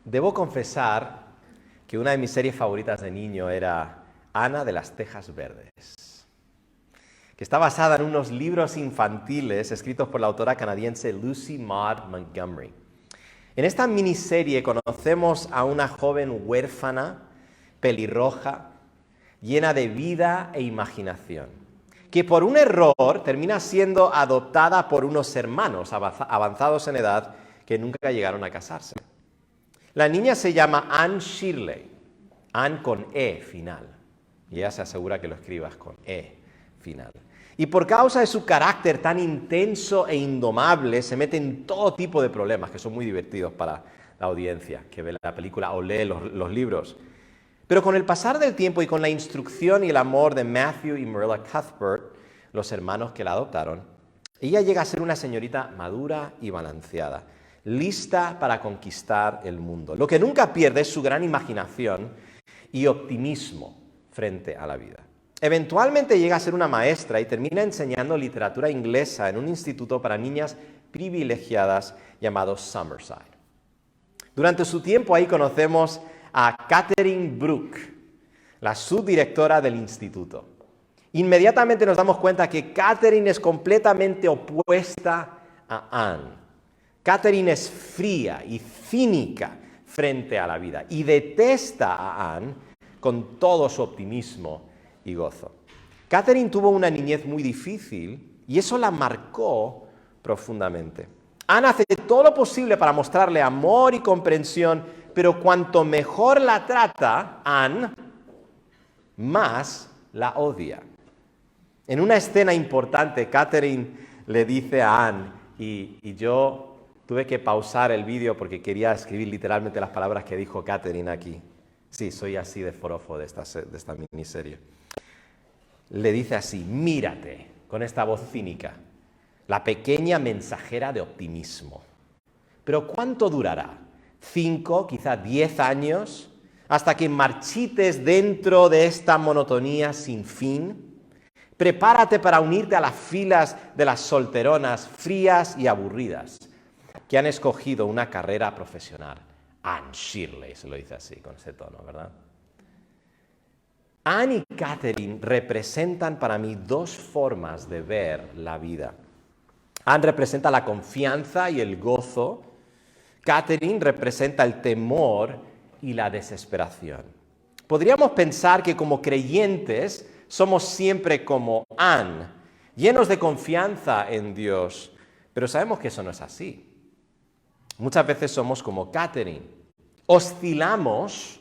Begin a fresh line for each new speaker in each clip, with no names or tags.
Debo confesar que una de mis series favoritas de niño era Ana de las Tejas Verdes, que está basada en unos libros infantiles escritos por la autora canadiense Lucy Maud Montgomery. En esta miniserie conocemos a una joven huérfana, pelirroja, llena de vida e imaginación, que por un error termina siendo adoptada por unos hermanos avanzados en edad que nunca llegaron a casarse. La niña se llama Anne Shirley, Anne con E final, y ella se asegura que lo escribas con E final. Y por causa de su carácter tan intenso e indomable, se mete en todo tipo de problemas que son muy divertidos para la audiencia que ve la película o lee los libros. Pero con el pasar del tiempo y con la instrucción y el amor de Matthew y Marilla Cuthbert, los hermanos que la adoptaron, ella llega a ser una señorita madura y balanceada, lista para conquistar el mundo. Lo que nunca pierde es su gran imaginación y optimismo frente a la vida. Eventualmente llega a ser una maestra y termina enseñando literatura inglesa en un instituto para niñas privilegiadas llamado Summerside. Durante su tiempo ahí conocemos a Catherine Brook, la subdirectora del instituto. Inmediatamente nos damos cuenta que Catherine es completamente opuesta a Anne. Catherine es fría y cínica frente a la vida y detesta a Anne con todo su optimismo y gozo. Catherine tuvo una niñez muy difícil y eso la marcó profundamente. Anne hace todo lo posible para mostrarle amor y comprensión, pero cuanto mejor la trata Anne, más la odia. En una escena importante, Catherine le dice a Anne, y yo tuve que pausar el vídeo porque quería escribir literalmente las palabras que dijo Catherine aquí. Sí, soy así de forofo de esta miniserie. Le dice así: mírate, con esta voz cínica, la pequeña mensajera de optimismo. Pero ¿cuánto durará? 5, quizá 10 años, hasta que marchites dentro de esta monotonía sin fin. Prepárate para unirte a las filas de las solteronas frías y aburridas que han escogido una carrera profesional. Anne Shirley se lo dice así, con ese tono, ¿verdad? Anne y Catherine representan para mí dos formas de ver la vida. Anne representa la confianza y el gozo. Catherine representa el temor y la desesperación. Podríamos pensar que como creyentes somos siempre como Anne, llenos de confianza en Dios, pero sabemos que eso no es así. Muchas veces somos como Catherine, oscilamos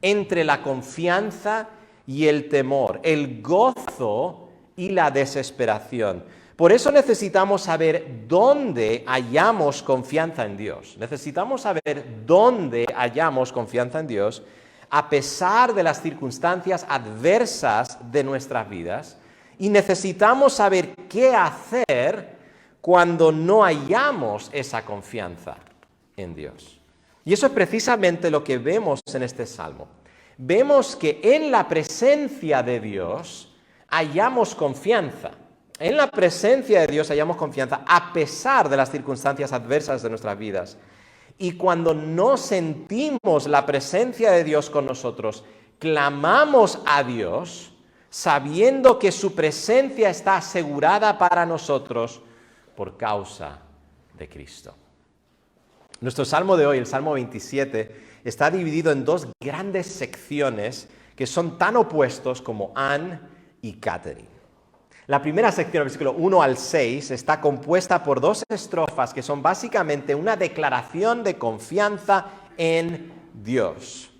entre la confianza y el temor, el gozo y la desesperación. Por eso necesitamos saber dónde hallamos confianza en Dios. Necesitamos saber dónde hallamos confianza en Dios a pesar de las circunstancias adversas de nuestras vidas. Y necesitamos saber qué hacer cuando no hallamos esa confianza en Dios. Y eso es precisamente lo que vemos en este salmo. Vemos que en la presencia de Dios hallamos confianza. En la presencia de Dios hallamos confianza a pesar de las circunstancias adversas de nuestras vidas. Y cuando no sentimos la presencia de Dios con nosotros, clamamos a Dios sabiendo que su presencia está asegurada para nosotros por causa de Cristo. Nuestro salmo de hoy, el Salmo 27, está dividido en dos grandes secciones que son tan opuestos como Anne y Catherine. La primera sección, el versículo 1 al 6, está compuesta por dos estrofas que son básicamente una declaración de confianza en Dios.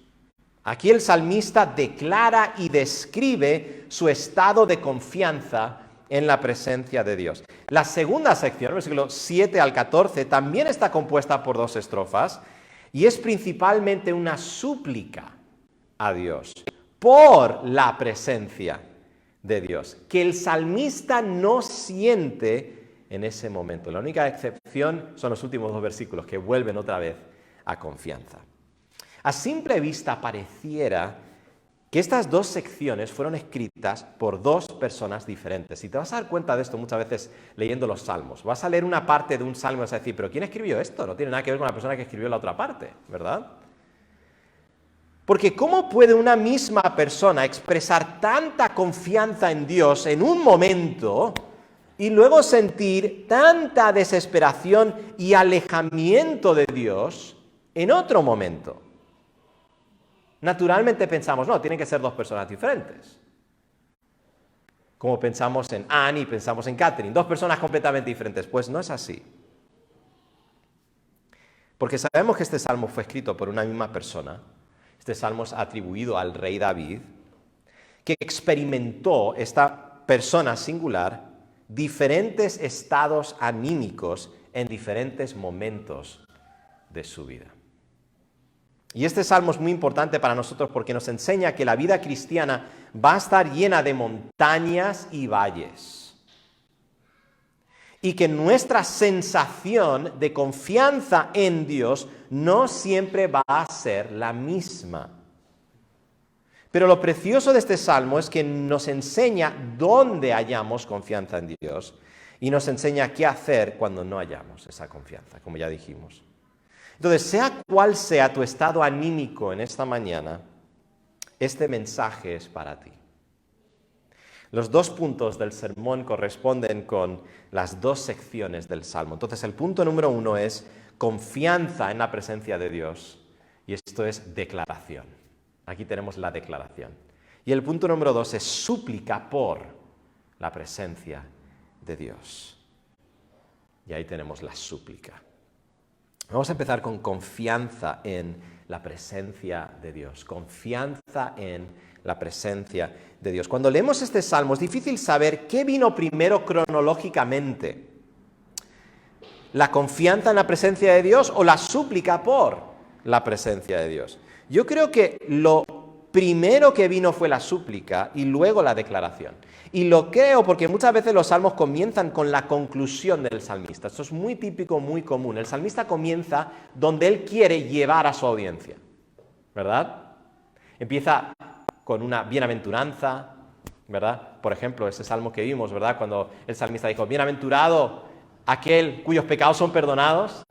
Aquí el salmista declara y describe su estado de confianza en la presencia de Dios. La segunda sección, el versículo 7 al 14, también está compuesta por dos estrofas y es principalmente una súplica a Dios por la presencia de Dios, que el salmista no siente en ese momento. La única excepción son los últimos dos versículos que vuelven otra vez a confianza. A simple vista pareciera que estas dos secciones fueron escritas por dos personas diferentes. Y te vas a dar cuenta de esto muchas veces leyendo los salmos. Vas a leer una parte de un salmo y vas a decir, pero ¿quién escribió esto? No tiene nada que ver con la persona que escribió la otra parte, ¿verdad? Porque ¿cómo puede una misma persona expresar tanta confianza en Dios en un momento y luego sentir tanta desesperación y alejamiento de Dios en otro momento? Naturalmente pensamos, no, tienen que ser dos personas diferentes. Como pensamos en Anne y pensamos en Catherine, dos personas completamente diferentes. Pues no es así. Porque sabemos que este salmo fue escrito por una misma persona. Este salmo es atribuido al rey David, que experimentó, esta persona singular, diferentes estados anímicos en diferentes momentos de su vida. Y este salmo es muy importante para nosotros porque nos enseña que la vida cristiana va a estar llena de montañas y valles. Y que nuestra sensación de confianza en Dios no siempre va a ser la misma. Pero lo precioso de este salmo es que nos enseña dónde hallamos confianza en Dios y nos enseña qué hacer cuando no hallamos esa confianza, como ya dijimos. Entonces, sea cual sea tu estado anímico en esta mañana, este mensaje es para ti. Los 2 puntos del sermón corresponden con las 2 secciones del Salmo. Entonces, el punto número 1 es confianza en la presencia de Dios. Y esto es declaración. Aquí tenemos la declaración. Y el punto número 2 es súplica por la presencia de Dios. Y ahí tenemos la súplica. Vamos a empezar con confianza en la presencia de Dios. Confianza en la presencia de Dios. Cuando leemos este salmo es difícil saber qué vino primero cronológicamente. ¿La confianza en la presencia de Dios o la súplica por la presencia de Dios? Yo creo que lo primero que vino fue la súplica y luego la declaración. Y lo creo porque muchas veces los salmos comienzan con la conclusión del salmista. Esto es muy típico, muy común. El salmista comienza donde él quiere llevar a su audiencia, ¿verdad? Empieza con una bienaventuranza, ¿verdad? Por ejemplo, ese salmo que vimos, ¿verdad? Cuando el salmista dijo, bienaventurado aquel cuyos pecados son perdonados,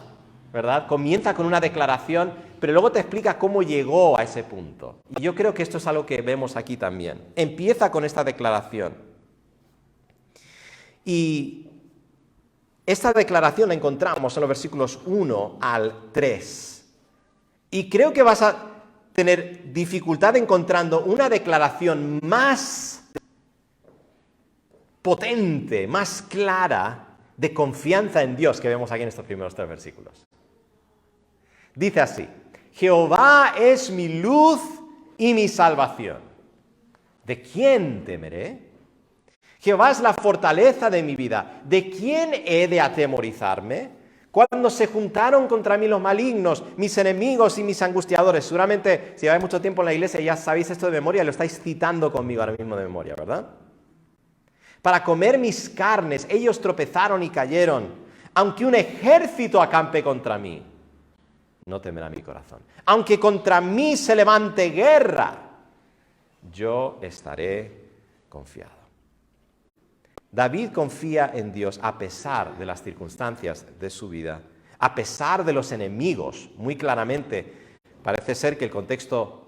¿verdad? Comienza con una declaración, pero luego te explica cómo llegó a ese punto. Y yo creo que esto es algo que vemos aquí también. Empieza con esta declaración. Y esta declaración la encontramos en los versículos 1 al 3. Y creo que vas a tener dificultad encontrando una declaración más potente, más clara de confianza en Dios que vemos aquí en estos primeros 3 versículos. Dice así, Jehová es mi luz y mi salvación. ¿De quién temeré? Jehová es la fortaleza de mi vida. ¿De quién he de atemorizarme? Cuando se juntaron contra mí los malignos, mis enemigos y mis angustiadores. Seguramente, si lleváis mucho tiempo en la iglesia, ya sabéis esto de memoria, lo estáis citando conmigo ahora mismo de memoria, ¿verdad? Para comer mis carnes, ellos tropezaron y cayeron. Aunque un ejército acampe contra mí, no temerá mi corazón. Aunque contra mí se levante guerra, yo estaré confiado. David confía en Dios a pesar de las circunstancias de su vida, a pesar de los enemigos. Muy claramente, parece ser que el contexto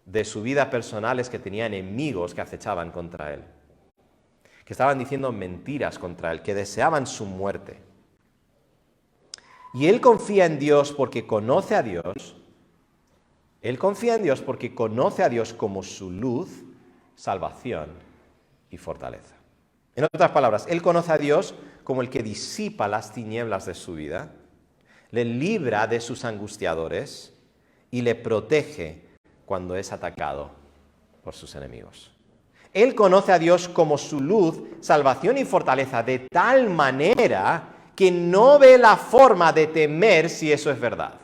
de su vida personal es que tenía enemigos que acechaban contra él, que estaban diciendo mentiras contra él, que deseaban su muerte. Y él confía en Dios porque conoce a Dios. Él confía en Dios porque conoce a Dios como su luz, salvación y fortaleza. En otras palabras, él conoce a Dios como el que disipa las tinieblas de su vida, le libra de sus angustiadores y le protege cuando es atacado por sus enemigos. Él conoce a Dios como su luz, salvación y fortaleza de tal manera que no ve la forma de temer si eso es verdad.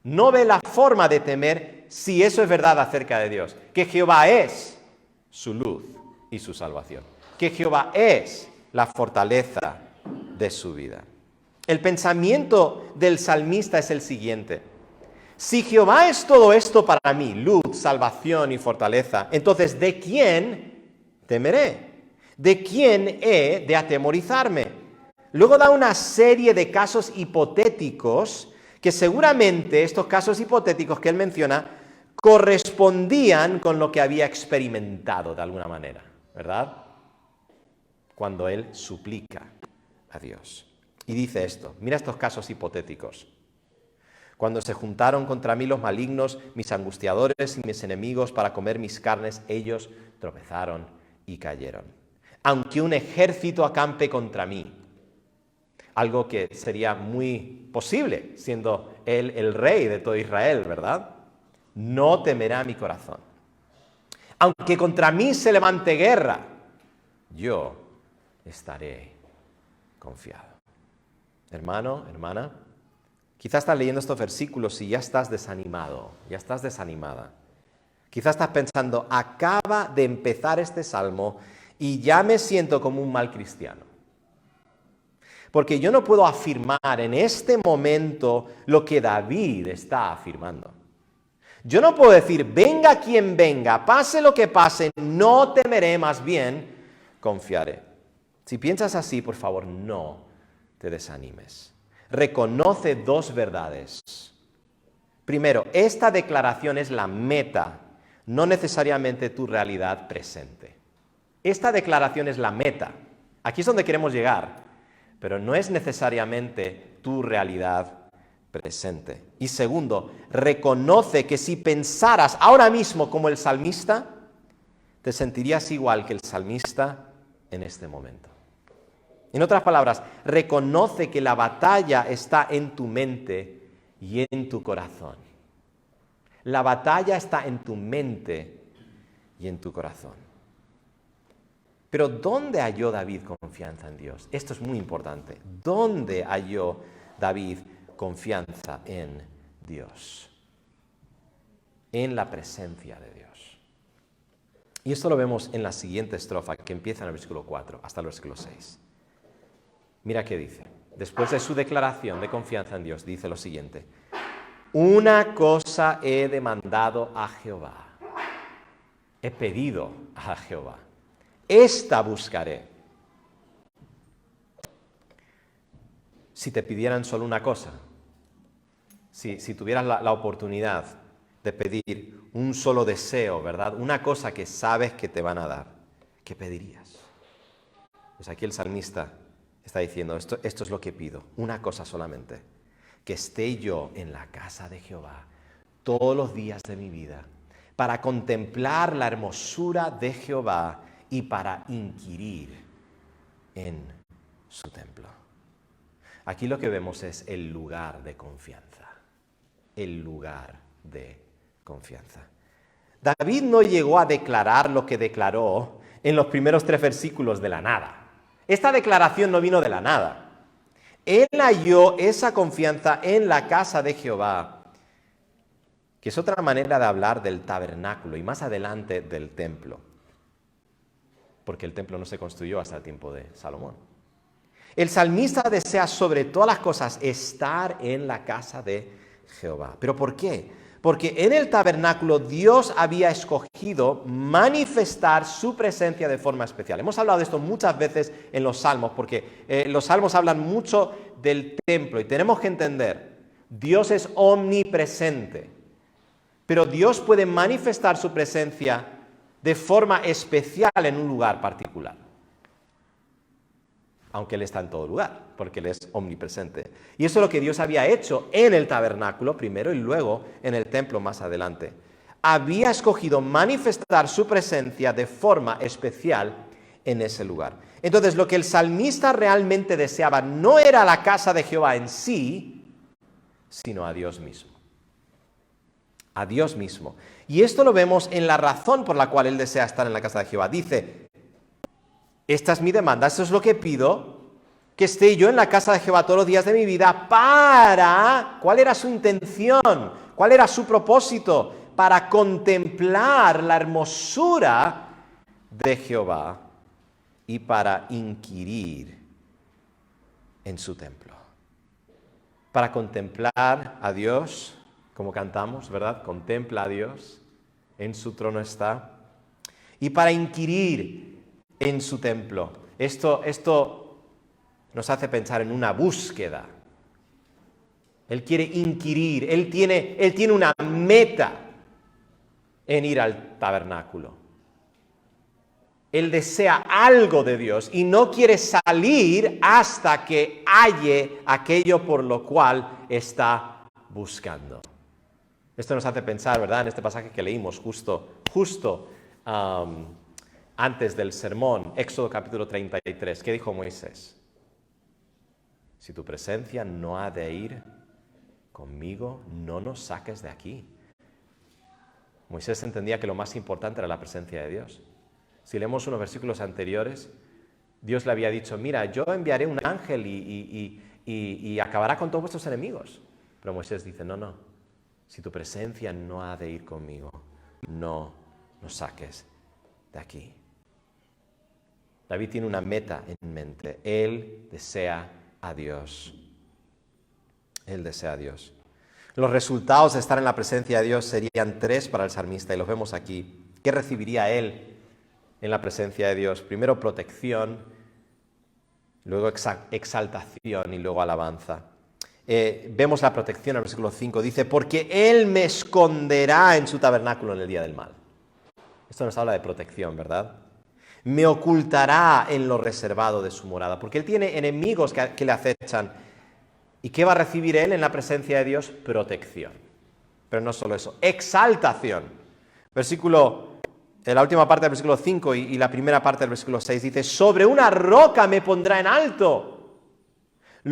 No ve la forma de temer si eso es verdad acerca de Dios. Que Jehová es su luz y su salvación. Que Jehová es la fortaleza de su vida. El pensamiento del salmista es el siguiente. Si Jehová es todo esto para mí, luz, salvación y fortaleza, entonces ¿de quién temeré? ¿De quién he de atemorizarme? Luego da una serie de casos hipotéticos que seguramente estos casos hipotéticos que él menciona correspondían con lo que había experimentado de alguna manera, ¿verdad? Cuando él suplica a Dios. Y dice esto, mira estos casos hipotéticos. Cuando se juntaron contra mí los malignos, mis angustiadores y mis enemigos para comer mis carnes, ellos tropezaron y cayeron. Aunque un ejército acampe contra mí, algo que sería muy posible, siendo él el rey de todo Israel, ¿verdad? No temerá mi corazón. Aunque contra mí se levante guerra, yo estaré confiado. Hermano, hermana, quizás estás leyendo estos versículos y ya estás desanimado, ya estás desanimada. Quizás estás pensando, acaba de empezar este salmo y ya me siento como un mal cristiano. Porque yo no puedo afirmar en este momento lo que David está afirmando. Yo no puedo decir, venga quien venga, pase lo que pase, no temeré, más bien confiaré. Si piensas así, por favor, no te desanimes. Reconoce dos verdades. Primero, esta declaración es la meta, no necesariamente tu realidad presente. Esta declaración es la meta. Aquí es donde queremos llegar, pero no es necesariamente tu realidad presente. Y segundo, reconoce que si pensaras ahora mismo como el salmista, te sentirías igual que el salmista en este momento. En otras palabras, reconoce que la batalla está en tu mente y en tu corazón. La batalla está en tu mente y en tu corazón. Pero ¿dónde halló David confianza en Dios? Esto es muy importante. ¿Dónde halló David confianza en Dios? En la presencia de Dios. Y esto lo vemos en la siguiente estrofa que empieza en el versículo 4 hasta el versículo 6. Mira qué dice. Después de su declaración de confianza en Dios, dice lo siguiente. Una cosa he demandado a Jehová. He pedido a Jehová. Esta buscaré. Si te pidieran solo una cosa, si tuvieras la oportunidad de pedir un solo deseo, ¿verdad? Una cosa que sabes que te van a dar, ¿qué pedirías? Pues aquí el salmista está diciendo, esto es lo que pido, una cosa solamente, que esté yo en la casa de Jehová todos los días de mi vida, para contemplar la hermosura de Jehová y para inquirir en su templo. Aquí lo que vemos es el lugar de confianza, el lugar de confianza. David no llegó a declarar lo que declaró en los primeros 3 versículos de la nada. Esta declaración no vino de la nada. Él halló esa confianza en la casa de Jehová, que es otra manera de hablar del tabernáculo y más adelante del templo, porque el templo no se construyó hasta el tiempo de Salomón. El salmista desea sobre todas las cosas estar en la casa de Jehová. ¿Pero por qué? Porque en el tabernáculo Dios había escogido manifestar su presencia de forma especial. Hemos hablado de esto muchas veces en los salmos, porque los salmos hablan mucho del templo y tenemos que entender, Dios es omnipresente, pero Dios puede manifestar su presencia de forma especial en un lugar particular. Aunque Él está en todo lugar, porque Él es omnipresente. Y eso es lo que Dios había hecho en el tabernáculo primero y luego en el templo más adelante. Había escogido manifestar su presencia de forma especial en ese lugar. Entonces, lo que el salmista realmente deseaba no era la casa de Jehová en sí, sino a Dios mismo. A Dios mismo. Y esto lo vemos en la razón por la cual él desea estar en la casa de Jehová. Dice, esta es mi demanda, esto es lo que pido, que esté yo en la casa de Jehová todos los días de mi vida para, ¿cuál era su intención? ¿Cuál era su propósito? Para contemplar la hermosura de Jehová y para inquirir en su templo. Para contemplar a Dios, como cantamos, ¿verdad? Contempla a Dios, en su trono está. Y para inquirir en su templo. Esto nos hace pensar en una búsqueda. Él quiere inquirir, él tiene una meta. en ir al tabernáculo. Él desea algo de Dios y no quiere salir hasta que halle aquello por lo cual está buscando. Esto nos hace pensar, ¿verdad?, en este pasaje que leímos justo antes del sermón, Éxodo capítulo 33. ¿Qué dijo Moisés? Si tu presencia no ha de ir conmigo, no nos saques de aquí. Moisés entendía que lo más importante era la presencia de Dios. Si leemos unos versículos anteriores, Dios le había dicho, mira, yo enviaré un ángel y acabará con todos vuestros enemigos. Pero Moisés dice, no, si tu presencia no ha de ir conmigo, no nos saques de aquí. David tiene una meta en mente. Él desea a Dios. Él desea a Dios. Los resultados de estar en la presencia de Dios serían 3 para el salmista y los vemos aquí. ¿Qué recibiría él en la presencia de Dios? Primero protección, luego exaltación y luego alabanza. Vemos la protección en el versículo 5. Dice, porque Él me esconderá en su tabernáculo en el día del mal. Esto nos habla de protección, ¿verdad? Me ocultará en lo reservado de su morada, porque Él tiene enemigos que le acechan. ¿Y qué va a recibir Él en la presencia de Dios? Protección. Pero no solo eso, exaltación. La última parte del versículo 5 y la primera parte del versículo 6 dice, sobre una roca me pondrá en alto.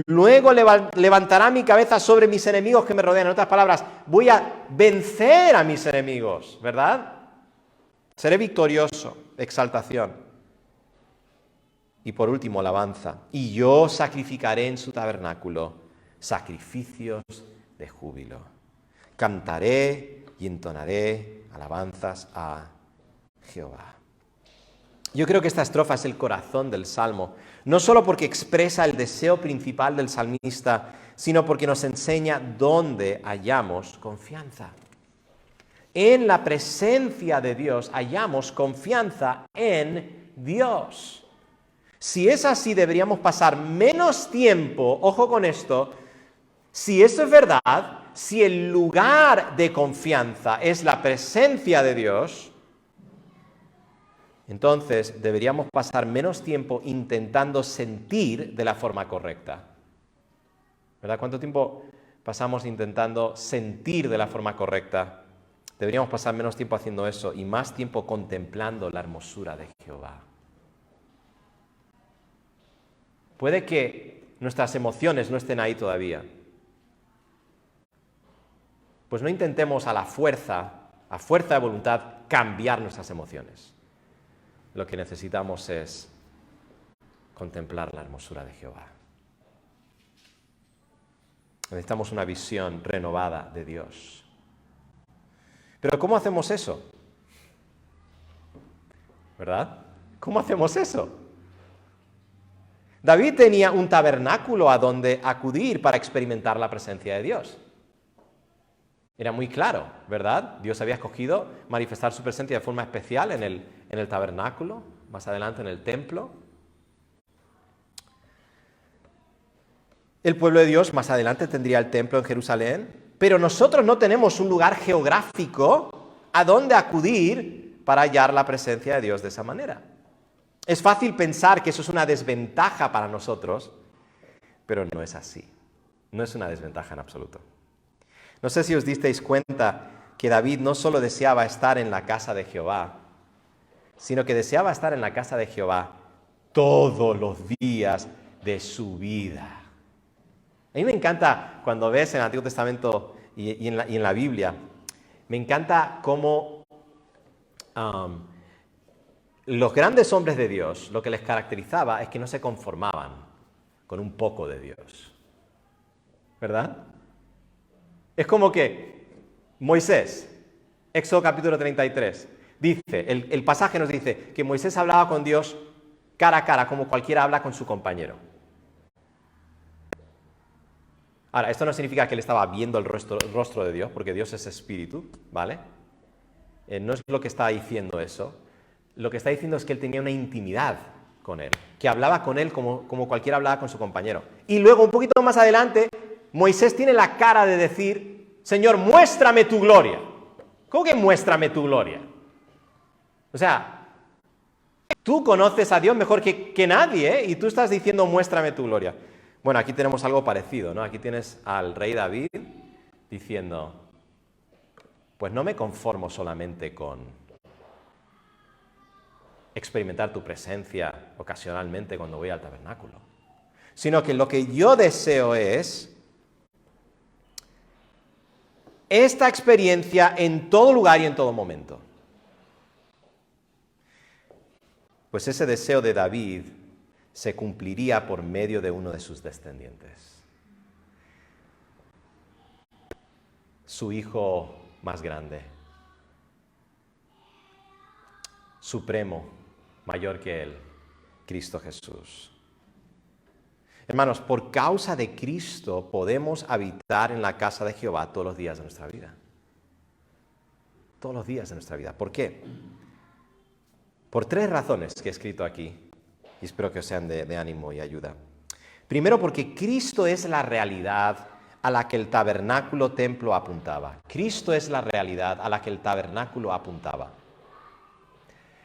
Luego levantará mi cabeza sobre mis enemigos que me rodean. En otras palabras, voy a vencer a mis enemigos, ¿verdad? Seré victorioso, exaltación. Y por último, alabanza. Y yo sacrificaré en su tabernáculo sacrificios de júbilo. Cantaré y entonaré alabanzas a Jehová. Yo creo que esta estrofa es el corazón del Salmo, no solo porque expresa el deseo principal del salmista, sino porque nos enseña dónde hallamos confianza. En la presencia de Dios hallamos confianza en Dios. Si es así, deberíamos pasar menos tiempo, ojo con esto, si eso es verdad, si el lugar de confianza es la presencia de Dios, entonces deberíamos pasar menos tiempo intentando sentir de la forma correcta. ¿Verdad? ¿Cuánto tiempo pasamos intentando sentir de la forma correcta? Deberíamos pasar menos tiempo haciendo eso y más tiempo contemplando la hermosura de Jehová. Puede que nuestras emociones no estén ahí todavía. Pues no intentemos a fuerza de voluntad, cambiar nuestras emociones. Lo que necesitamos es contemplar la hermosura de Jehová. Necesitamos una visión renovada de Dios. Pero ¿cómo hacemos eso? ¿Verdad? ¿Cómo hacemos eso? David tenía un tabernáculo a donde acudir para experimentar la presencia de Dios. Era muy claro, ¿verdad? Dios había escogido manifestar su presencia de forma especial en el tabernáculo, más adelante en el templo. El pueblo de Dios más adelante tendría el templo en Jerusalén, pero nosotros no tenemos un lugar geográfico a donde acudir para hallar la presencia de Dios de esa manera. Es fácil pensar que eso es una desventaja para nosotros, pero no es así. No es una desventaja en absoluto. No sé si os disteis cuenta que David no solo deseaba estar en la casa de Jehová, sino que deseaba estar en la casa de Jehová todos los días de su vida. A mí me encanta cuando ves en el Antiguo Testamento y en la Biblia, me encanta cómo los grandes hombres de Dios, lo que les caracterizaba es que no se conformaban con un poco de Dios. ¿Verdad? Es como que Moisés, Éxodo capítulo 33, dice, el pasaje nos dice que Moisés hablaba con Dios cara a cara, como cualquiera habla con su compañero. Ahora, esto no significa que él estaba viendo el rostro de Dios, porque Dios es espíritu, ¿vale? No es lo que está diciendo eso. Lo que está diciendo es que él tenía una intimidad con él, que hablaba con él como cualquiera hablaba con su compañero. Y luego, un poquito más adelante, Moisés tiene la cara de decir, Señor, muéstrame tu gloria. ¿Cómo que muéstrame tu gloria? O sea, tú conoces a Dios mejor que nadie, ¿eh? Y tú estás diciendo, muéstrame tu gloria. Bueno, aquí tenemos algo parecido, ¿no? Aquí tienes al rey David diciendo, pues no me conformo solamente con experimentar tu presencia ocasionalmente cuando voy al tabernáculo, sino que lo que yo deseo es esta experiencia en todo lugar y en todo momento. Pues ese deseo de David se cumpliría por medio de uno de sus descendientes. Su hijo más grande, supremo, mayor que él, Cristo Jesús. Hermanos, por causa de Cristo podemos habitar en la casa de Jehová todos los días de nuestra vida. Todos los días de nuestra vida. ¿Por qué? Por 3 razones que he escrito aquí, y espero que sean de ánimo y ayuda. Primero, porque Cristo es la realidad a la que el tabernáculo templo apuntaba. Cristo es la realidad a la que el tabernáculo apuntaba.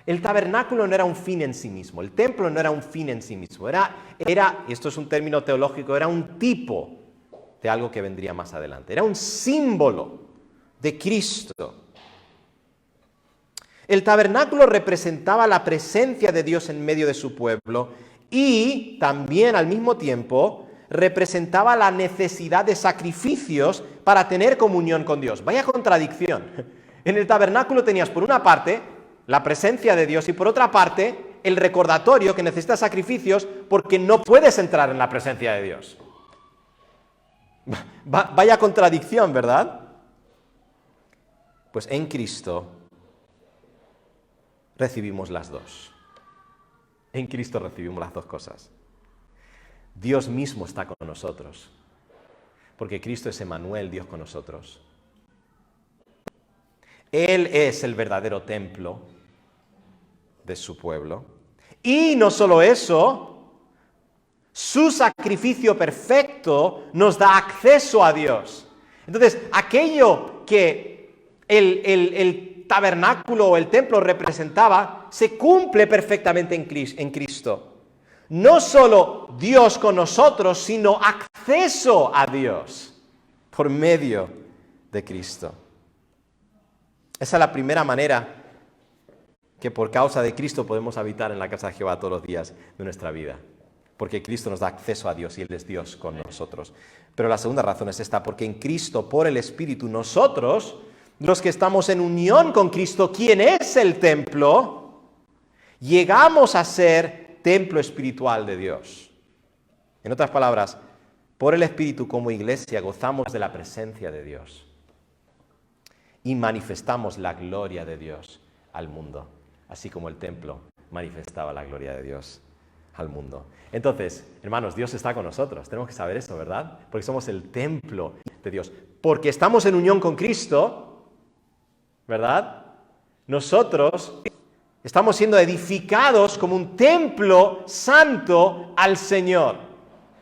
El tabernáculo no era un fin en sí mismo, el templo no era un fin en sí mismo, era, y esto es un término teológico, era un tipo de algo que vendría más adelante, era un símbolo de Cristo. El tabernáculo representaba la presencia de Dios en medio de su pueblo y también al mismo tiempo representaba la necesidad de sacrificios para tener comunión con Dios. Vaya contradicción. En el tabernáculo tenías por una parte la presencia de Dios y por otra parte el recordatorio que necesita sacrificios porque no puedes entrar en la presencia de Dios. Vaya contradicción, ¿verdad? Pues en Cristo recibimos las dos. En Cristo recibimos las dos cosas. Dios mismo está con nosotros, porque Cristo es Emmanuel, Dios con nosotros. Él es el verdadero templo de su pueblo. Y no solo eso, su sacrificio perfecto nos da acceso a Dios. Entonces, aquello que el tabernáculo o el templo representaba, se cumple perfectamente en Cristo. No solo Dios con nosotros, sino acceso a Dios por medio de Cristo. Esa es la primera manera que por causa de Cristo podemos habitar en la casa de Jehová todos los días de nuestra vida. Porque Cristo nos da acceso a Dios y Él es Dios con nosotros. Pero la segunda razón es esta, porque en Cristo, por el Espíritu, nosotros, los que estamos en unión con Cristo, quien es el templo, llegamos a ser templo espiritual de Dios. En otras palabras, por el Espíritu como iglesia gozamos de la presencia de Dios y manifestamos la gloria de Dios al mundo, así como el templo manifestaba la gloria de Dios al mundo. Entonces, hermanos, Dios está con nosotros. Tenemos que saber eso, ¿verdad? Porque somos el templo de Dios. Porque estamos en unión con Cristo, ¿verdad? Nosotros estamos siendo edificados como un templo santo al Señor.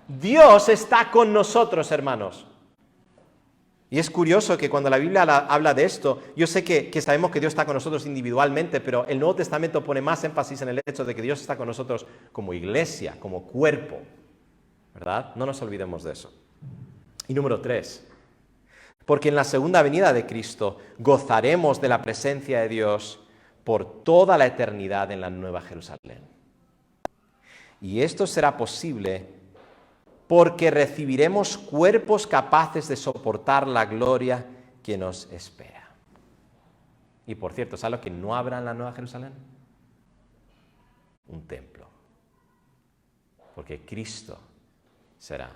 Dios está con nosotros, hermanos. Y es curioso que cuando la Biblia habla de esto, yo sé que sabemos que Dios está con nosotros individualmente, pero el Nuevo Testamento pone más énfasis en el hecho de que Dios está con nosotros como iglesia, como cuerpo, ¿verdad? No nos olvidemos de eso. Y número 3, porque en la segunda venida de Cristo gozaremos de la presencia de Dios por toda la eternidad en la Nueva Jerusalén. Y esto será posible porque recibiremos cuerpos capaces de soportar la gloria que nos espera. Y por cierto, ¿sabes lo que no habrá en la Nueva Jerusalén? Un templo. Porque Cristo será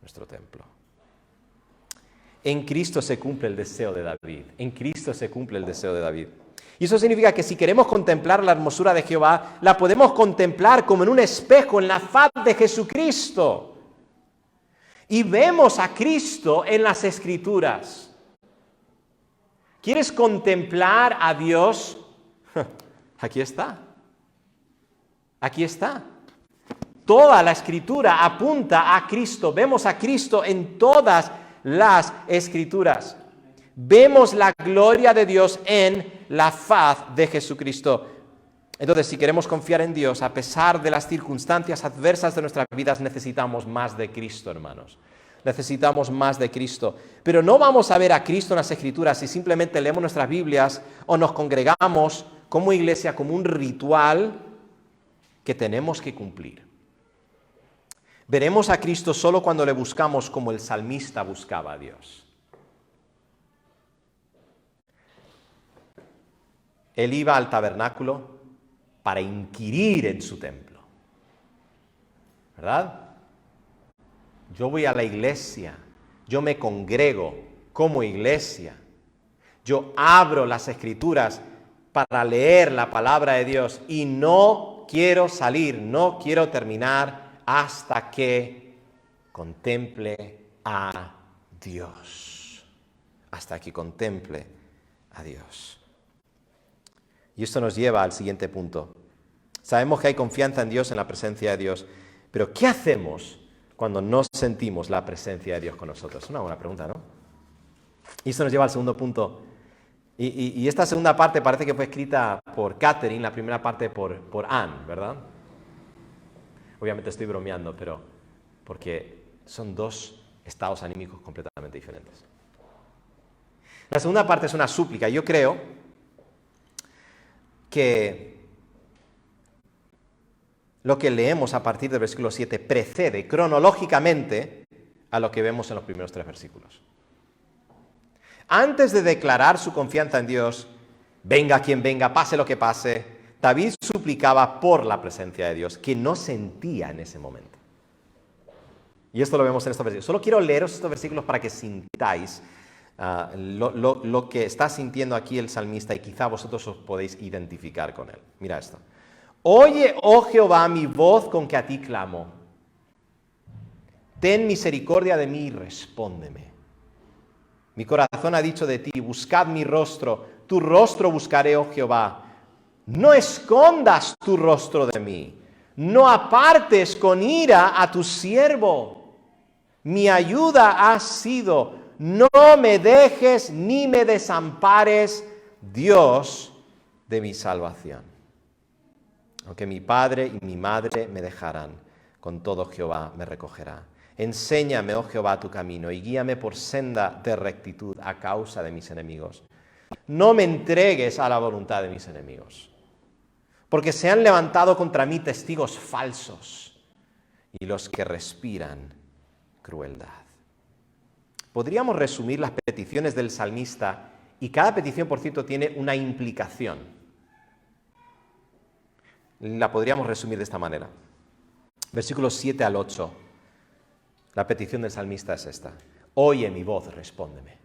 nuestro templo. En Cristo se cumple el deseo de David. En Cristo se cumple el deseo de David. Y eso significa que si queremos contemplar la hermosura de Jehová, la podemos contemplar como en un espejo, en la faz de Jesucristo. Y vemos a Cristo en las Escrituras. ¿Quieres contemplar a Dios? Aquí está. Aquí está. Toda la Escritura apunta a Cristo. Vemos a Cristo en todas las Escrituras. Vemos la gloria de Dios en la faz de Jesucristo. Entonces, si queremos confiar en Dios, a pesar de las circunstancias adversas de nuestras vidas, necesitamos más de Cristo, hermanos. Necesitamos más de Cristo. Pero no vamos a ver a Cristo en las Escrituras si simplemente leemos nuestras Biblias o nos congregamos como iglesia, como un ritual que tenemos que cumplir. Veremos a Cristo solo cuando le buscamos como el salmista buscaba a Dios. Él iba al tabernáculo para inquirir en su templo, ¿verdad? Yo voy a la iglesia, yo me congrego como iglesia, yo abro las Escrituras para leer la palabra de Dios y no quiero salir, no quiero terminar hasta que contemple a Dios, hasta que contemple a Dios. Y esto nos lleva al siguiente punto. Sabemos que hay confianza en Dios, en la presencia de Dios, pero ¿qué hacemos cuando no sentimos la presencia de Dios con nosotros? Es una buena pregunta, ¿no? Y esto nos lleva al segundo punto. Y esta segunda parte parece que fue escrita por Catherine, la primera parte por Anne, ¿verdad? Obviamente estoy bromeando, pero porque son dos estados anímicos completamente diferentes. La segunda parte es una súplica. Yo creo que lo que leemos a partir del versículo 7 precede cronológicamente a lo que vemos en los primeros 3 versículos. Antes de declarar su confianza en Dios, venga quien venga, pase lo que pase, David suplicaba por la presencia de Dios, que no sentía en ese momento. Y esto lo vemos en estos versículos. Solo quiero leeros estos versículos para que sintáis lo que está sintiendo aquí el salmista y quizá vosotros os podéis identificar con él. Mira esto. Oye, oh Jehová, mi voz con que a ti clamo. Ten misericordia de mí y respóndeme. Mi corazón ha dicho de ti, buscad mi rostro, tu rostro buscaré, oh Jehová. No escondas tu rostro de mí, no apartes con ira a tu siervo. Mi ayuda ha sido, no me dejes ni me desampares, Dios de mi salvación. Aunque mi padre y mi madre me dejarán, con todo Jehová me recogerá. Enséñame, oh Jehová, tu camino y guíame por senda de rectitud a causa de mis enemigos. No me entregues a la voluntad de mis enemigos, porque se han levantado contra mí testigos falsos y los que respiran crueldad. Podríamos resumir las peticiones del salmista y cada petición, por cierto, tiene una implicación. La podríamos resumir de esta manera. Versículos 7 al 8. La petición del salmista es esta. Oye mi voz, respóndeme.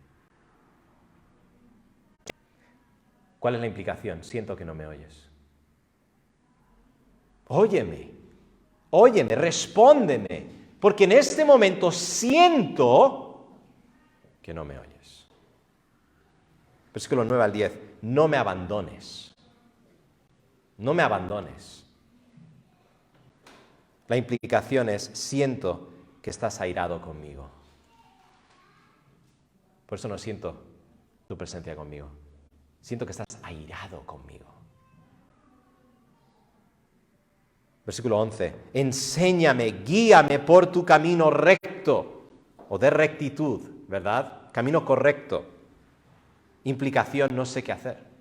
¿Cuál es la implicación? Siento que no me oyes. Óyeme, respóndeme, porque en este momento siento que no me oyes. Versículo 9 al 10. No me abandones. No me abandones. La implicación es, siento que estás airado conmigo. Por eso no siento tu presencia conmigo. Siento que estás airado conmigo. Versículo 11. Enséñame, guíame por tu camino recto, o de rectitud, ¿verdad? Camino correcto. Implicación, no sé qué hacer.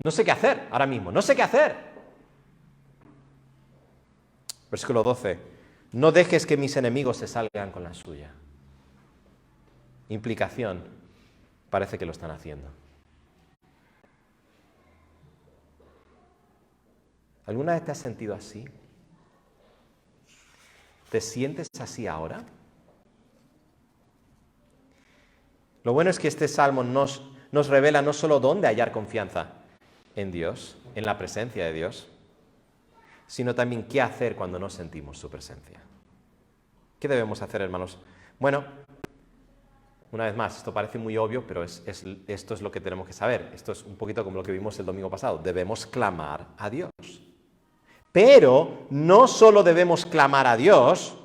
No sé qué hacer ahora mismo, no sé qué hacer. Versículo 12. No dejes que mis enemigos se salgan con la suya. Implicación, parece que lo están haciendo. ¿Alguna vez te has sentido así? ¿Te sientes así ahora? Lo bueno es que este salmo nos revela no solo dónde hallar confianza en Dios, en la presencia de Dios, sino también qué hacer cuando no sentimos su presencia. ¿Qué debemos hacer, hermanos? Bueno, una vez más, esto parece muy obvio, pero esto es lo que tenemos que saber. Esto es un poquito como lo que vimos el domingo pasado. Debemos clamar a Dios. Pero no solo debemos clamar a Dios,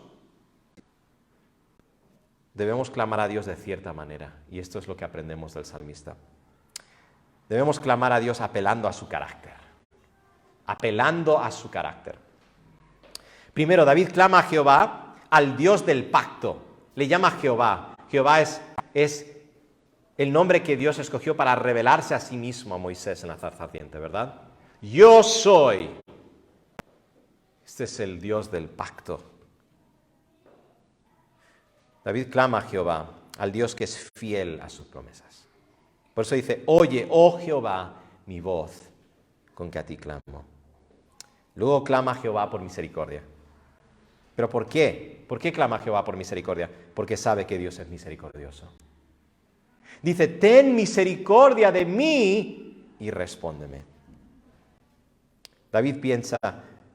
debemos clamar a Dios de cierta manera, y esto es lo que aprendemos del salmista. Debemos clamar a Dios apelando a su carácter, apelando a su carácter. Primero, David clama a Jehová, al Dios del pacto, le llama Jehová. Jehová es el nombre que Dios escogió para revelarse a sí mismo a Moisés en la zarza ardiente, ¿verdad? Yo soy. Este es el Dios del pacto. David clama a Jehová, al Dios que es fiel a sus promesas. Por eso dice, oye, oh Jehová, mi voz, con que a ti clamo. Luego clama a Jehová por misericordia. ¿Pero por qué? ¿Por qué clama a Jehová por misericordia? Porque sabe que Dios es misericordioso. Dice, ten misericordia de mí y respóndeme. David piensa,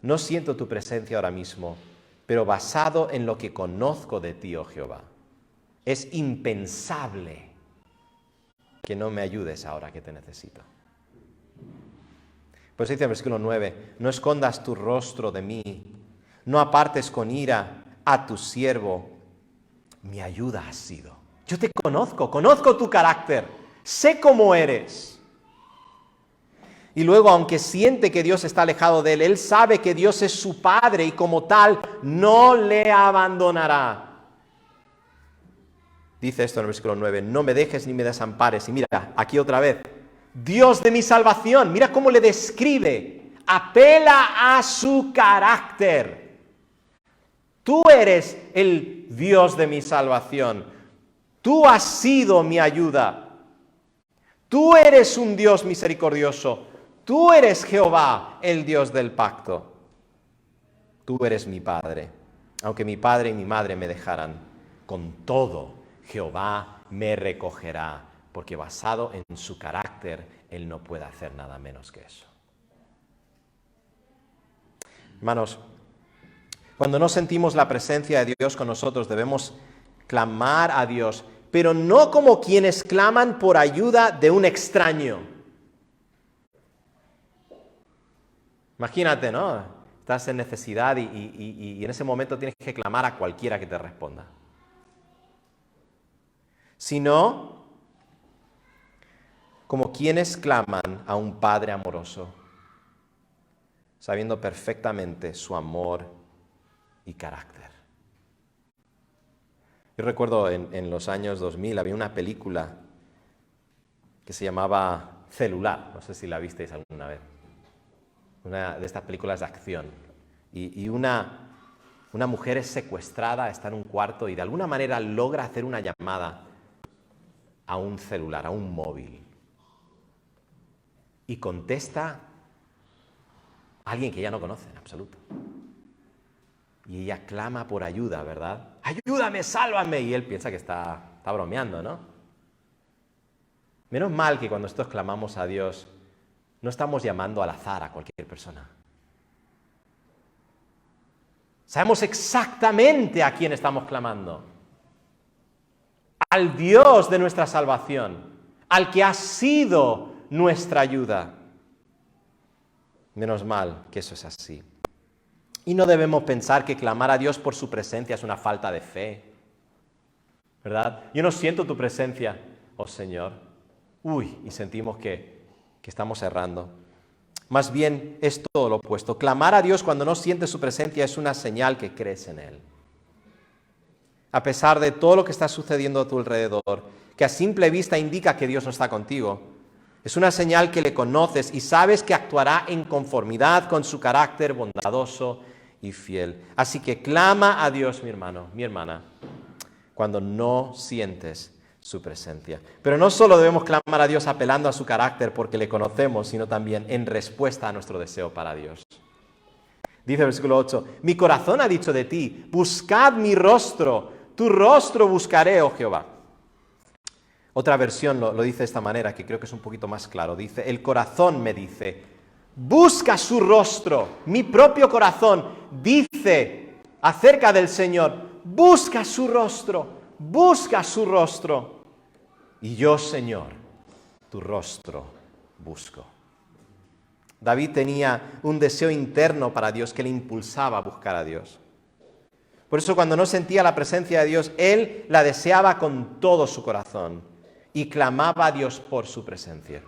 no siento tu presencia ahora mismo, pero basado en lo que conozco de ti, oh Jehová, es impensable que no me ayudes ahora que te necesito. Pues dice en el versículo 9, no escondas tu rostro de mí, no apartes con ira a tu siervo, mi ayuda has sido. Yo te conozco tu carácter, sé cómo eres. Y luego, aunque siente que Dios está alejado de él, él sabe que Dios es su Padre y como tal no le abandonará. Dice esto en el versículo 9, no me dejes ni me desampares. Y mira, aquí otra vez, Dios de mi salvación, mira cómo le describe, apela a su carácter. Tú eres el Dios de mi salvación, tú has sido mi ayuda, tú eres un Dios misericordioso. Tú eres Jehová, el Dios del pacto. Tú eres mi Padre. Aunque mi padre y mi madre me dejaran, con todo Jehová me recogerá, porque basado en su carácter, Él no puede hacer nada menos que eso. Hermanos, cuando no sentimos la presencia de Dios con nosotros, debemos clamar a Dios, pero no como quienes claman por ayuda de un extraño. Imagínate, ¿no? Estás en necesidad y en ese momento tienes que clamar a cualquiera que te responda. Sino como quienes claman a un Padre amoroso, sabiendo perfectamente su amor y carácter. Yo recuerdo en los años 2000 había una película que se llamaba Celular, no sé si la visteis alguna vez. Una de estas películas de acción, y una mujer es secuestrada, está en un cuarto y de alguna manera logra hacer una llamada a un celular, a un móvil, y contesta a alguien que ella no conoce en absoluto. Y ella clama por ayuda, ¿verdad? ¡Ayúdame, sálvame! Y él piensa que está bromeando, ¿no? Menos mal que cuando nosotros clamamos a Dios, no estamos llamando al azar a cualquier persona. Sabemos exactamente a quién estamos clamando. Al Dios de nuestra salvación, al que ha sido nuestra ayuda. Menos mal que eso es así. Y no debemos pensar que clamar a Dios por su presencia es una falta de fe, ¿verdad? Yo no siento tu presencia, oh Señor. Y sentimos que estamos errando. Más bien es todo lo opuesto. Clamar a Dios cuando no sientes su presencia es una señal que crees en Él. A pesar de todo lo que está sucediendo a tu alrededor, que a simple vista indica que Dios no está contigo, es una señal que le conoces y sabes que actuará en conformidad con su carácter bondadoso y fiel. Así que clama a Dios, mi hermano, mi hermana, cuando no sientes su presencia. Pero no solo debemos clamar a Dios apelando a su carácter porque le conocemos, sino también en respuesta a nuestro deseo para Dios. Dice el versículo 8, mi corazón ha dicho de ti, buscad mi rostro, tu rostro buscaré, oh Jehová. Otra versión lo dice de esta manera, que creo que es un poquito más claro. Dice, el corazón me dice, busca su rostro. Mi propio corazón dice acerca del Señor, busca su rostro, busca su rostro. Y yo, Señor, tu rostro busco. David tenía un deseo interno para Dios que le impulsaba a buscar a Dios. Por eso cuando no sentía la presencia de Dios, él la deseaba con todo su corazón y clamaba a Dios por su presencia.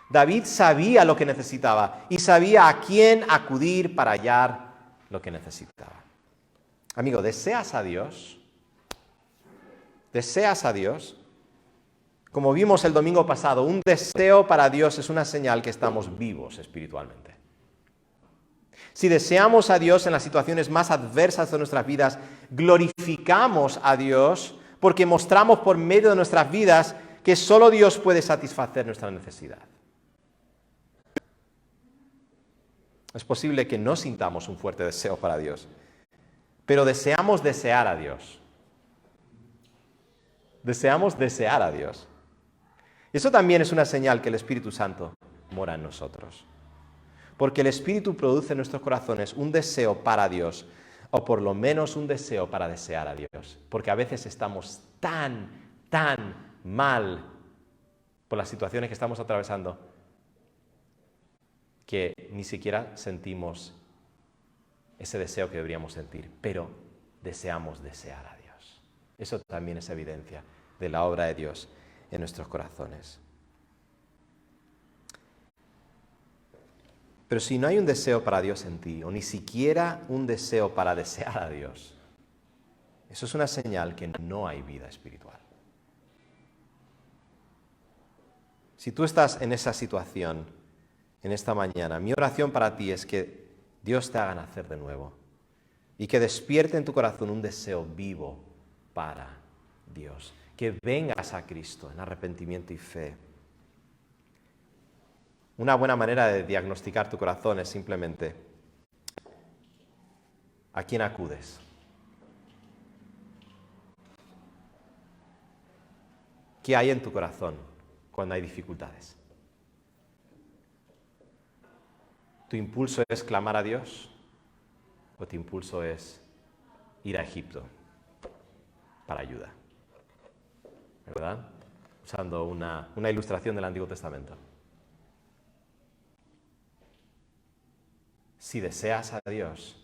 David sabía lo que necesitaba y sabía a quién acudir para hallar lo que necesitaba. Amigo, ¿deseas a Dios? ¿Deseas a Dios? Como vimos el domingo pasado, un deseo para Dios es una señal que estamos vivos espiritualmente. Si deseamos a Dios en las situaciones más adversas de nuestras vidas, glorificamos a Dios porque mostramos por medio de nuestras vidas que solo Dios puede satisfacer nuestra necesidad. Es posible que no sintamos un fuerte deseo para Dios, pero deseamos desear a Dios. Deseamos desear a Dios. Eso también es una señal que el Espíritu Santo mora en nosotros. Porque el Espíritu produce en nuestros corazones un deseo para Dios, o por lo menos un deseo para desear a Dios. Porque a veces estamos tan mal por las situaciones que estamos atravesando que ni siquiera sentimos ese deseo que deberíamos sentir, pero deseamos desear a Dios. Eso también es evidencia de la obra de Dios en nuestros corazones. Pero si no hay un deseo para Dios en ti, o ni siquiera un deseo para desear a Dios, eso es una señal que no hay vida espiritual. Si tú estás en esa situación, en esta mañana, mi oración para ti es que Dios te haga nacer de nuevo y que despierte en tu corazón un deseo vivo para Dios. Que vengas a Cristo en arrepentimiento y fe. Una buena manera de diagnosticar tu corazón es simplemente ¿a quién acudes? ¿Qué hay en tu corazón cuando hay dificultades? ¿Tu impulso es clamar a Dios o tu impulso es ir a Egipto para ayuda? ¿Verdad? Usando una ilustración del Antiguo Testamento. Si deseas a Dios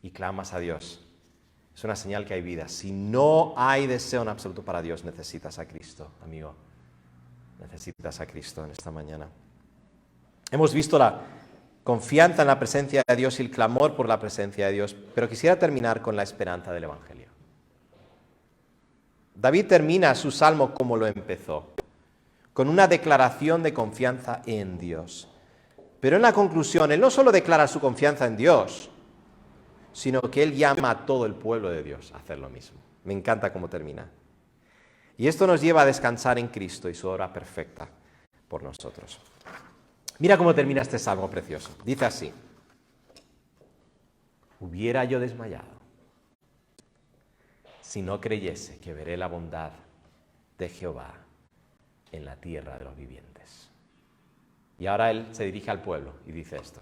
y clamas a Dios, es una señal que hay vida. Si no hay deseo en absoluto para Dios, necesitas a Cristo, amigo. Necesitas a Cristo en esta mañana. Hemos visto la confianza en la presencia de Dios y el clamor por la presencia de Dios, pero quisiera terminar con la esperanza del Evangelio. David termina su salmo como lo empezó, con una declaración de confianza en Dios. Pero en la conclusión, él no solo declara su confianza en Dios, sino que él llama a todo el pueblo de Dios a hacer lo mismo. Me encanta cómo termina. Y esto nos lleva a descansar en Cristo y su obra perfecta por nosotros. Mira cómo termina este salmo precioso. Dice así: hubiera yo desmayado si no creyese que veré la bondad de Jehová en la tierra de los vivientes. Y ahora él se dirige al pueblo y dice esto: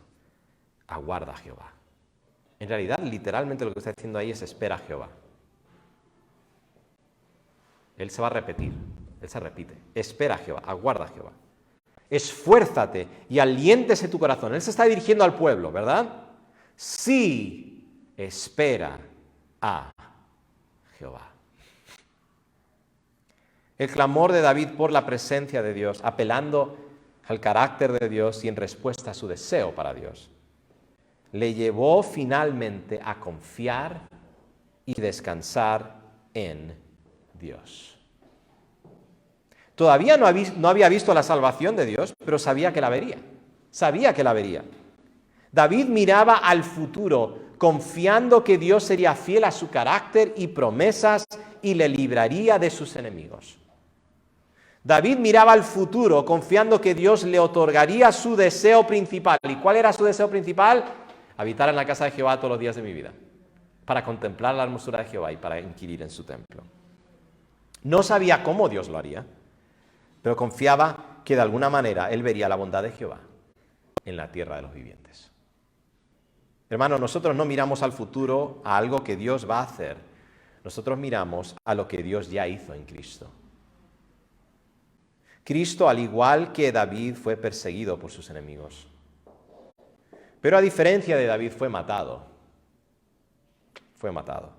aguarda a Jehová. En realidad, literalmente lo que está diciendo ahí es espera a Jehová. Él se va a repetir, él se repite. Espera a Jehová, aguarda a Jehová. Esfuérzate y aliéntese tu corazón. Él se está dirigiendo al pueblo, ¿verdad? Sí, espera a Jehová. El clamor de David por la presencia de Dios, apelando al carácter de Dios y en respuesta a su deseo para Dios, le llevó finalmente a confiar y descansar en Dios. Todavía no había visto la salvación de Dios, pero sabía que la vería. Sabía que la vería. David miraba al futuro, confiando que Dios sería fiel a su carácter y promesas y le libraría de sus enemigos. David miraba al futuro, confiando que Dios le otorgaría su deseo principal. ¿Y cuál era su deseo principal? Habitar en la casa de Jehová todos los días de mi vida, para contemplar la hermosura de Jehová y para inquirir en su templo. No sabía cómo Dios lo haría, pero confiaba que de alguna manera él vería la bondad de Jehová en la tierra de los vivientes. Hermanos, nosotros no miramos al futuro, a algo que Dios va a hacer. Nosotros miramos a lo que Dios ya hizo en Cristo. Cristo, al igual que David, fue perseguido por sus enemigos. Pero a diferencia de David, fue matado. Fue matado.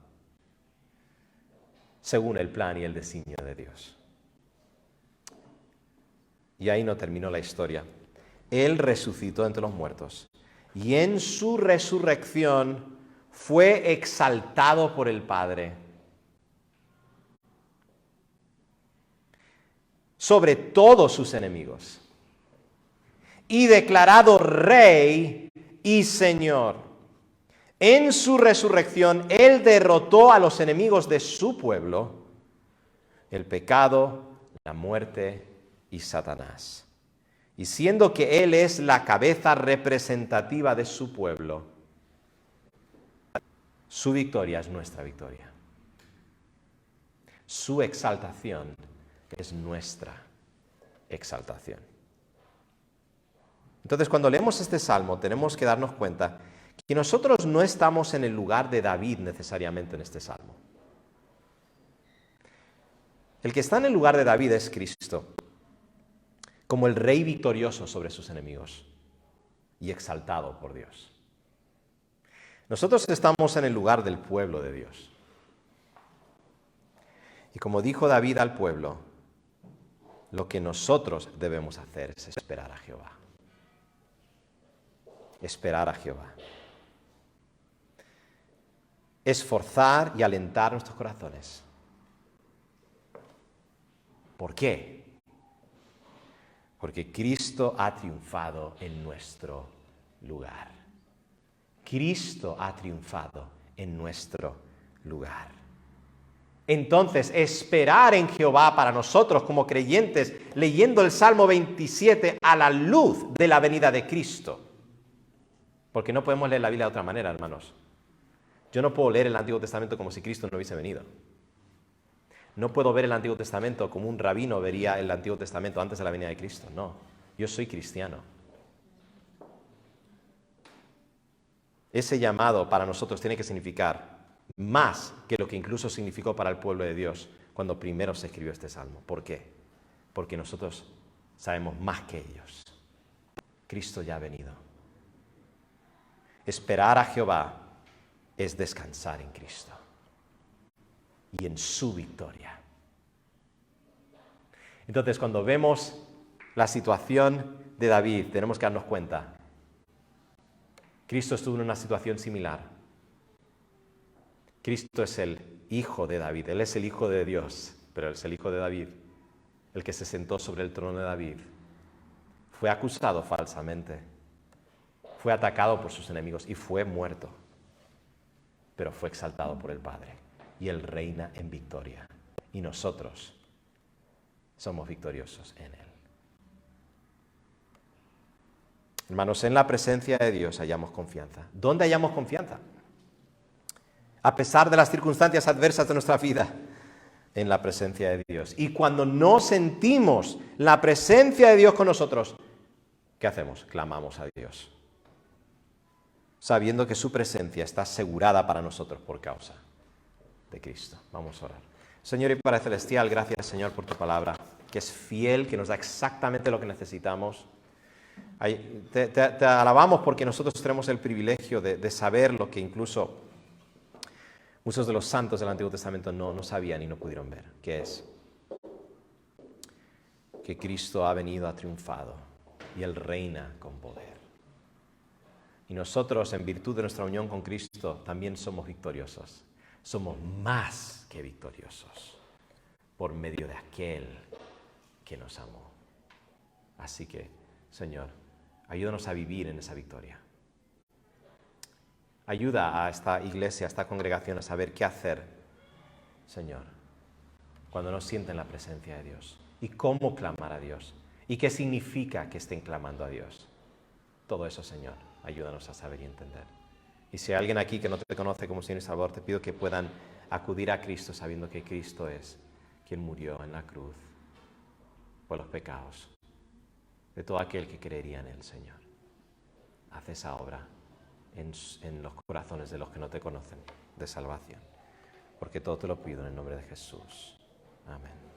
según el plan y el designio de Dios. Y ahí no terminó la historia. Él resucitó entre los muertos y en su resurrección fue exaltado por el Padre sobre todos sus enemigos y declarado Rey y Señor. En su resurrección, Él derrotó a los enemigos de su pueblo, el pecado, la muerte y Satanás. Y siendo que Él es la cabeza representativa de su pueblo, su victoria es nuestra victoria. Su exaltación es nuestra exaltación. Entonces, cuando leemos este salmo, tenemos que darnos cuenta que nosotros no estamos en el lugar de David necesariamente en este salmo. El que está en el lugar de David es Cristo, como el rey victorioso sobre sus enemigos y exaltado por Dios. Nosotros estamos en el lugar del pueblo de Dios. Y como dijo David al pueblo, lo que nosotros debemos hacer es esperar a Jehová. Esperar a Jehová. Esforzar y alentar nuestros corazones. ¿Por qué? Porque Cristo ha triunfado en nuestro lugar. Cristo ha triunfado en nuestro lugar. Entonces, esperar en Jehová para nosotros como creyentes, leyendo el Salmo 27 a la luz de la venida de Cristo. Porque no podemos leer la Biblia de otra manera, hermanos. Yo no puedo leer el Antiguo Testamento como si Cristo no hubiese venido. No puedo ver el Antiguo Testamento como un rabino vería el Antiguo Testamento antes de la venida de Cristo. No, yo soy cristiano. Ese llamado para nosotros tiene que significar más que lo que incluso significó para el pueblo de Dios cuando primero se escribió este salmo. ¿Por qué? Porque nosotros sabemos más que ellos. Cristo ya ha venido. Esperar a Jehová es descansar en Cristo y en su victoria. Entonces, cuando vemos la situación de David, tenemos que darnos cuenta. Cristo estuvo en una situación similar. Cristo es el hijo de David, Él es el hijo de Dios, pero Él es el hijo de David, el que se sentó sobre el trono de David. Fue acusado falsamente, fue atacado por sus enemigos y fue muerto, pero fue exaltado por el Padre y Él reina en victoria. Y nosotros somos victoriosos en Él. Hermanos, en la presencia de Dios hallamos confianza. ¿Dónde hallamos confianza? A pesar de las circunstancias adversas de nuestra vida, en la presencia de Dios. Y cuando no sentimos la presencia de Dios con nosotros, ¿qué hacemos? Clamamos a Dios, sabiendo que su presencia está asegurada para nosotros por causa de Cristo. Vamos a orar. Señor y Padre Celestial, gracias, Señor, por tu palabra, que es fiel, que nos da exactamente lo que necesitamos. Te alabamos porque nosotros tenemos el privilegio de saber lo que incluso muchos de los santos del Antiguo Testamento no sabían y no pudieron ver, que es que Cristo ha venido, ha triunfado y Él reina con poder. Y nosotros, en virtud de nuestra unión con Cristo, también somos victoriosos. Somos más que victoriosos por medio de aquel que nos amó. Así que, Señor, ayúdanos a vivir en esa victoria. Ayuda a esta iglesia, a esta congregación a saber qué hacer, Señor, cuando no sienten la presencia de Dios. Y cómo clamar a Dios. Y qué significa que estén clamando a Dios. Todo eso, Señor, ayúdanos a saber y entender. Y si hay alguien aquí que no te conoce como Señor y Salvador, te pido que puedan acudir a Cristo sabiendo que Cristo es quien murió en la cruz por los pecados de todo aquel que creería en Él, Señor. Haz esa obra en los corazones de los que no te conocen, de salvación. Porque todo te lo pido en el nombre de Jesús. Amén.